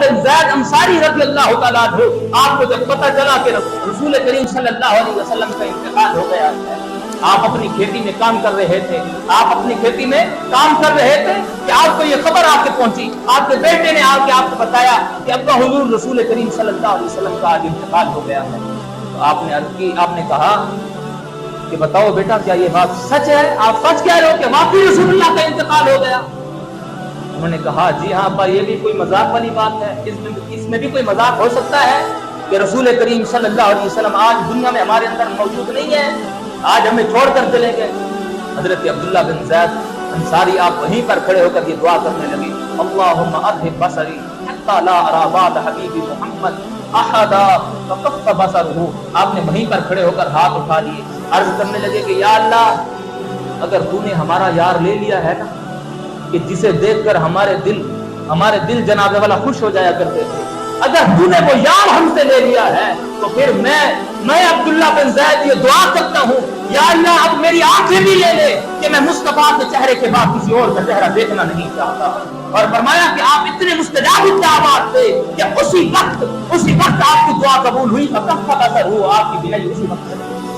بن زید انصاری رضی اللہ تعالیٰ عنہ، آپ کو جب پتہ چلا کہ رسول کریم صلی اللہ علیہ وسلم کا انتقال ہو گیا ہے، آپ اپنی کھیتی میں کام کر رہے تھے، آپ اپنی کھیتی میں کام کر رہے تھے کہ آپ کو یہ خبر آ کے پہنچی، آپ کے بیٹے نے آ کے آپ کو بتایا کہ ابا حضور رسول کریم صلی اللہ علیہ وسلم کا آج انتقال ہو گیا ہے۔ تو آپ نے عرض کی، آپ نے کہا کہ بتاؤ بیٹا کیا یہ بات سچ ہے؟ آپ سچ کہہ رہے ہو کہ واقعی رسول اللہ کا انتقال ہو گیا؟ انہوں نے کہا جی ہاں ابا، یہ بھی کوئی مذاق والی بات ہے، اس میں بھی کوئی مذاق ہو سکتا ہے کہ رسول کریم صلی اللہ علیہ وسلم آج دنیا میں ہمارے اندر موجود نہیں ہے، آج ہمیں چھوڑ کر چلے گئے۔ حضرت عبداللہ بن زید انصاری آپ وہیں پر کھڑے ہو کر یہ دعا کرنے لگے، اللہم اذہب بصری حتی لا ارا بعد حبیبی محمد احدا فکف بصرہ۔ آپ نے وہیں پر کھڑے ہو کر ہاتھ اٹھا لیے، عرض کرنے لگے کہ یا اللہ، اگر تو نے ہمارا یار لے لیا ہے نا، کہ جسے دیکھ کر ہمارے دل جناب والا خوش ہو جایا کرتے تھے، اگر تو نے وہ یار ہم سے لے لیا ہے تو پھر میں عبداللہ بن زید یہ دعا کرتا ہوں، یا اللہ اب میری آنکھیں بھی لے لے کہ میں مصطفیٰ کے چہرے کے بعد کسی اور کا چہرہ دیکھنا نہیں چاہتا۔ اور فرمایا کہ آپ اتنے مستجاب الدعوات تھے کہ اسی وقت آپ کی دعا قبول ہوئی، فکف بصرہ، آپ کی بینائی اسی وقت